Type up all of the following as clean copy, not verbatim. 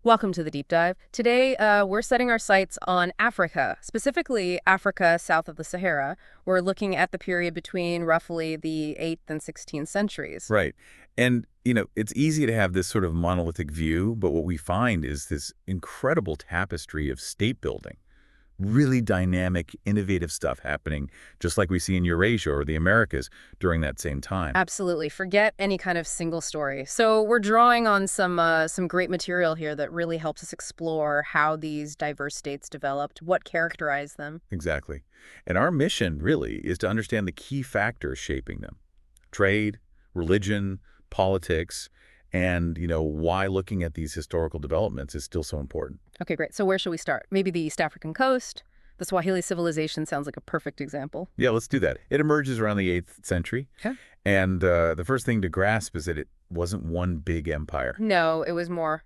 Welcome to the deep dive. Today, we're setting our sights on Africa, specifically Africa south of the Sahara. We're looking at the period between roughly the 8th and 16th centuries. Right. And, it's easy to have this sort of monolithic view, but what we find is this incredible tapestry of state building. Really dynamic, innovative stuff happening, just like we see in Eurasia or the Americas during that same time. Absolutely. Forget any kind of single story. So we're drawing on some great material here that really helps us explore how these diverse states developed, what characterized them. Exactly. And our mission, really, is to understand the key factors shaping them. Trade, religion, politics, and, why looking at these historical developments is still so important. Okay, great. So where should we start? Maybe the East African coast? The Swahili civilization sounds like a perfect example. Yeah, let's do that. It emerges around the 8th century. Okay. And the first thing to grasp is that it wasn't one big empire. No, it was more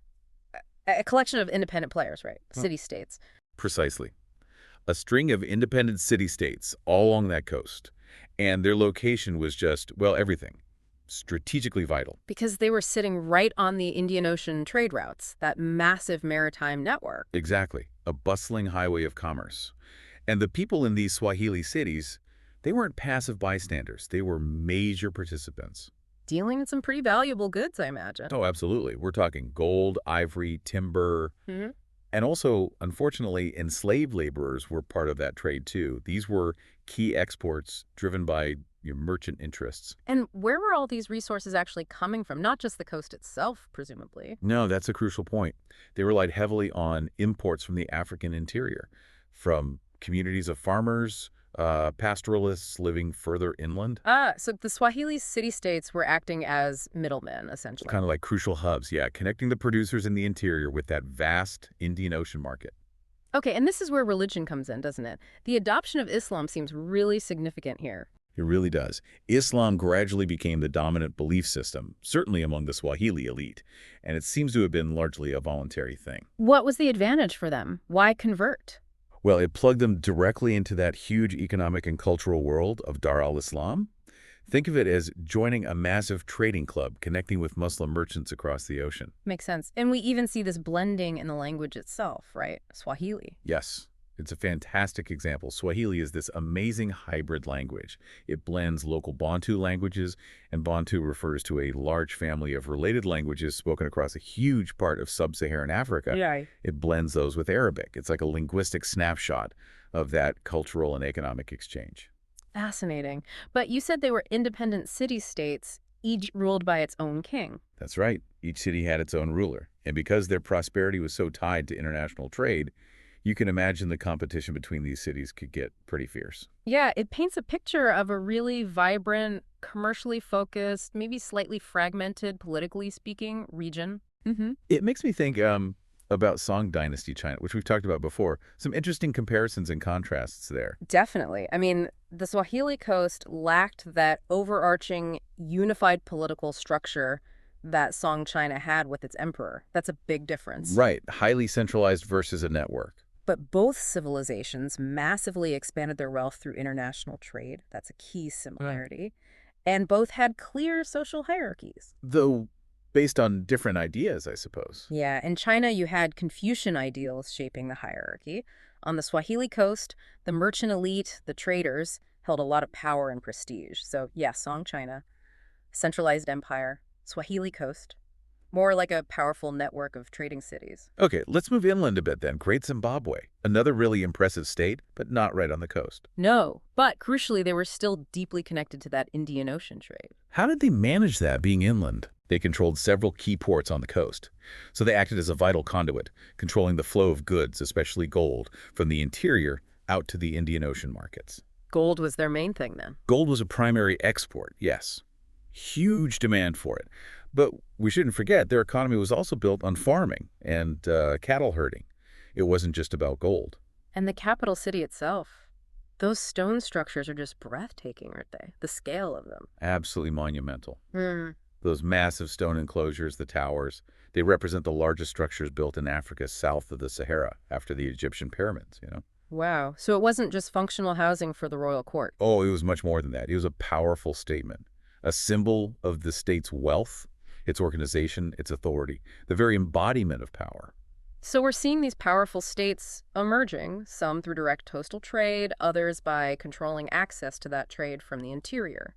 a collection of independent players, right? City-states. Precisely. A string of independent city-states all along that coast. And their location was just, well, everything. Strategically vital. Because they were sitting right on the Indian Ocean trade routes, that massive maritime network. Exactly. A bustling highway of commerce. And the people in these Swahili cities, they weren't passive bystanders. They were major participants. Dealing in some pretty valuable goods, I imagine. Oh, absolutely. We're talking gold, ivory, timber. Hmm. And also, unfortunately, enslaved laborers were part of that trade, too. These were key exports driven by your merchant interests. And where were all these resources actually coming from? Not just the coast itself, presumably. No, that's a crucial point. They relied heavily on imports from the African interior, from communities of farmers, pastoralists living inland inland. So the Swahili city-states were acting as middlemen, essentially. Kind of like crucial hubs, yeah, connecting the producers in the interior with that vast Indian Ocean market. Okay, and this is where religion comes in, doesn't it? The adoption of Islam seems really significant here. It really does. Islam gradually became the dominant belief system, certainly among the Swahili elite, and it seems to have been largely a voluntary thing. What was the advantage for them? Why convert? Well, it plugged them directly into that huge economic and cultural world of Dar al-Islam. Think of it as joining a massive trading club connecting with Muslim merchants across the ocean. Makes sense. And we even see this blending in the language itself, right? Swahili. Yes, it's a fantastic example. Swahili is this amazing hybrid language. It blends local Bantu languages, and Bantu refers to a large family of related languages spoken across a huge part of Sub-Saharan Africa. Yeah. It blends those with Arabic. It's like a linguistic snapshot of that cultural and economic exchange. Fascinating. But you said they were independent city-states, each ruled by its own king. That's right. Each city had its own ruler. And because their prosperity was so tied to international trade, you can imagine the competition between these cities could get pretty fierce. Yeah, it paints a picture of a really vibrant, commercially focused, maybe slightly fragmented, politically speaking, region. It makes me think about Song Dynasty China, which we've talked about before. Some interesting comparisons and contrasts there. Definitely. I mean, the Swahili coast lacked that overarching, unified political structure that Song China had with its emperor. That's a big difference. Right. Highly centralized versus a network. But both civilizations massively expanded their wealth through international trade. That's a key similarity. And both had clear social hierarchies. Though based on different ideas, I suppose. Yeah, in China, you had Confucian ideals shaping the hierarchy. On the Swahili coast, the merchant elite, the traders, held a lot of power and prestige. So, yeah, Song China, centralized empire, Swahili coast, more like a powerful network of trading cities. Okay, let's move inland a bit then. Great Zimbabwe. Another really impressive state, but not right on the coast. No, but crucially, they were still deeply connected to that Indian Ocean trade. How did they manage that being inland? They controlled several key ports on the coast. So they acted as a vital conduit, controlling the flow of goods, especially gold, from the interior out to the Indian Ocean markets. Gold was their main thing then. Gold was a primary export, yes. Huge demand for it. But we shouldn't forget their economy was also built on farming and cattle herding. It wasn't just about gold. And the capital city itself. Those stone structures are just breathtaking, aren't they? The scale of them. Absolutely monumental. Hmm. Those massive stone enclosures, the towers, they represent the largest structures built in Africa south of the Sahara after the Egyptian pyramids. Wow. So it wasn't just functional housing for the royal court. Oh, it was much more than that. It was a powerful statement, a symbol of the state's wealth, its organization, its authority, the very embodiment of power. So we're seeing these powerful states emerging, some through direct coastal trade, others by controlling access to that trade from the interior.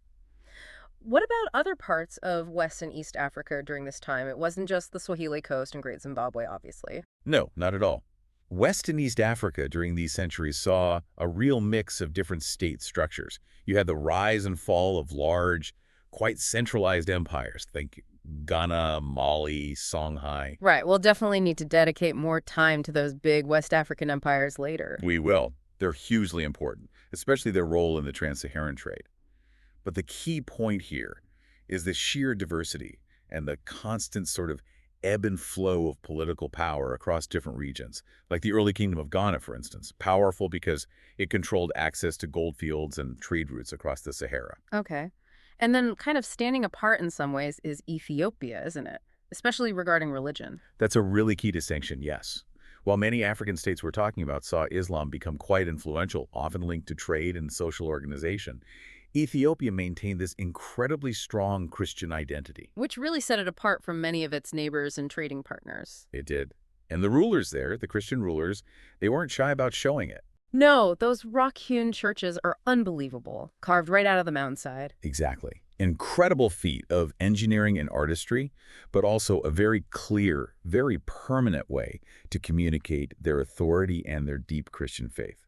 What about other parts of West and East Africa during this time? It wasn't just the Swahili Coast and Great Zimbabwe, obviously. No, not at all. West and East Africa during these centuries saw a real mix of different state structures. You had the rise and fall of large, quite centralized empires. Think Ghana, Mali, Songhai. Right, we'll definitely need to dedicate more time to those big West African empires later. We will. They're hugely important, especially their role in the trans-Saharan trade. But the key point here is the sheer diversity and the constant sort of ebb and flow of political power across different regions. Like the early Kingdom of Ghana, for instance, powerful because it controlled access to gold fields and trade routes across the Sahara. Okay. And then kind of standing apart in some ways is Ethiopia, isn't it? Especially regarding religion. That's a really key distinction, yes. While many African states we're talking about saw Islam become quite influential, often linked to trade and social organization, Ethiopia maintained this incredibly strong Christian identity. Which really set it apart from many of its neighbors and trading partners. It did. And the rulers there, the Christian rulers, they weren't shy about showing it. No, those rock-hewn churches are unbelievable, carved right out of the mountainside. Exactly. Incredible feat of engineering and artistry, but also a very clear, very permanent way to communicate their authority and their deep Christian faith.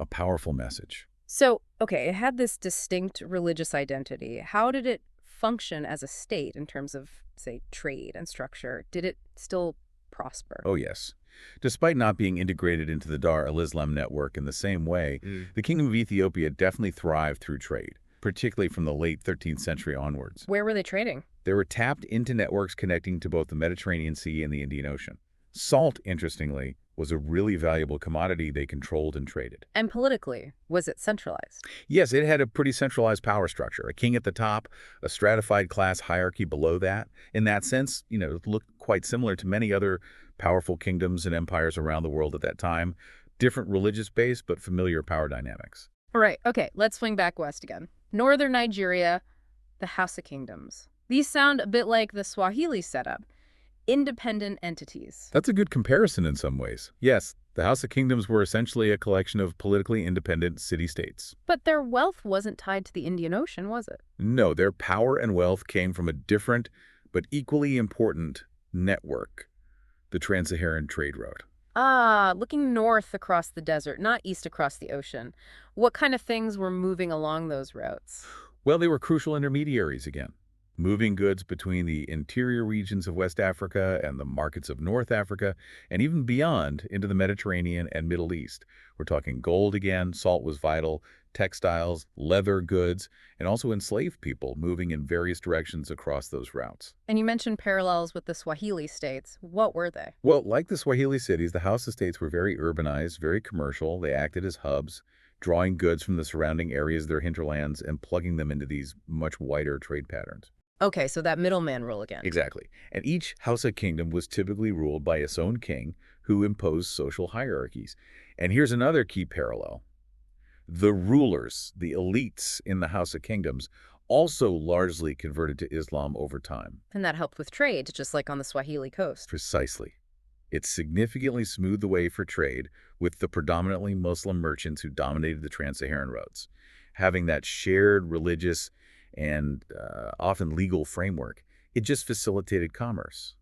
A powerful message. So, okay, it had this distinct religious identity. How did it function as a state in terms of, say, trade and structure? Did it still prosper? Oh, yes. Despite not being integrated into the Dar al-Islam network in the same way, the Kingdom of Ethiopia definitely thrived through trade, particularly from the late 13th century onwards. Where were they trading? They were tapped into networks connecting to both the Mediterranean Sea and the Indian Ocean. Salt, interestingly, was a really valuable commodity they controlled and traded. And politically, was it centralized? Yes, it had a pretty centralized power structure, a king at the top, a stratified class hierarchy below that. In that sense, it looked quite similar to many other powerful kingdoms and empires around the world at that time. Different religious base, but familiar power dynamics. All right, okay, let's swing back west again. Northern Nigeria, the Hausa Kingdoms. These sound a bit like the Swahili setup. Independent entities. That's a good comparison in some ways. Yes, the Hausa Kingdoms were essentially a collection of politically independent city-states. But their wealth wasn't tied to the Indian Ocean, was it? No, their power and wealth came from a different but equally important network, the Trans-Saharan Trade Route. Ah, looking north across the desert, not east across the ocean. What kind of things were moving along those routes? Well, they were crucial intermediaries again, moving goods between the interior regions of West Africa and the markets of North Africa, and even beyond into the Mediterranean and Middle East. We're talking gold again, salt was vital, textiles, leather goods, and also enslaved people moving in various directions across those routes. And you mentioned parallels with the Swahili states. What were they? Well, like the Swahili cities, the Hausa states were very urbanized, very commercial. They acted as hubs, drawing goods from the surrounding areas, their hinterlands, and plugging them into these much wider trade patterns. Okay, so that middleman rule again. Exactly. And each Hausa kingdom was typically ruled by its own king who imposed social hierarchies. And here's another key parallel. The rulers, the elites in the Hausa kingdoms, also largely converted to Islam over time. And that helped with trade, just like on the Swahili coast. Precisely. It significantly smoothed the way for trade with the predominantly Muslim merchants who dominated the trans-Saharan roads. Having that shared religious and often legal framework, it just facilitated commerce.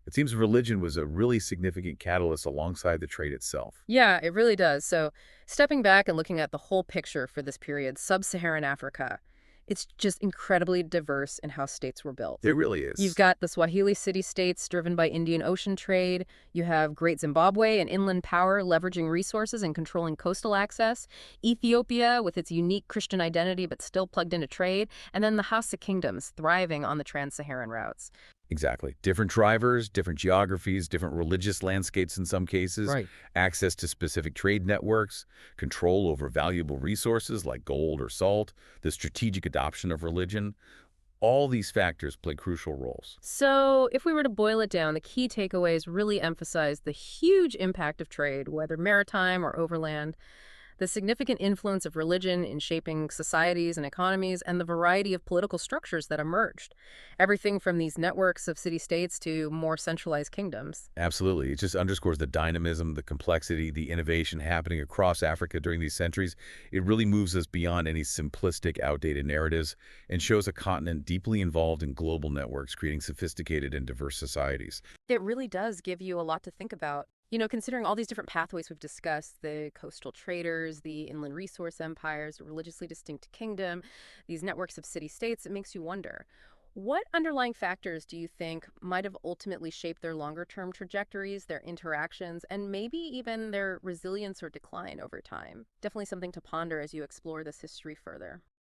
It seems religion was a really significant catalyst alongside the trade itself. Yeah, it really does. So stepping back and looking at the whole picture for this period, Sub-Saharan Africa, it's just incredibly diverse in how states were built. It really is. You've got the Swahili city-states driven by Indian Ocean trade. You have Great Zimbabwe and inland power leveraging resources and controlling coastal access. Ethiopia with its unique Christian identity but still plugged into trade. And then the Hausa kingdoms thriving on the trans-Saharan routes. Exactly. Different drivers, different geographies, different religious landscapes in some cases, Right. access to specific trade networks, control over valuable resources like gold or salt, the strategic adoption of religion. All these factors play crucial roles. So if we were to boil it down, the key takeaways really emphasize the huge impact of trade, whether maritime or overland. The significant influence of religion in shaping societies and economies, and the variety of political structures that emerged. Everything from these networks of city-states to more centralized kingdoms. Absolutely. It just underscores the dynamism, the complexity, the innovation happening across Africa during these centuries. It really moves us beyond any simplistic, outdated narratives and shows a continent deeply involved in global networks, creating sophisticated and diverse societies. It really does give you a lot to think about. Considering all these different pathways we've discussed, the coastal traders, the inland resource empires, the religiously distinct kingdom, these networks of city-states, it makes you wonder, what underlying factors do you think might have ultimately shaped their longer-term trajectories, their interactions, and maybe even their resilience or decline over time? Definitely something to ponder as you explore this history further.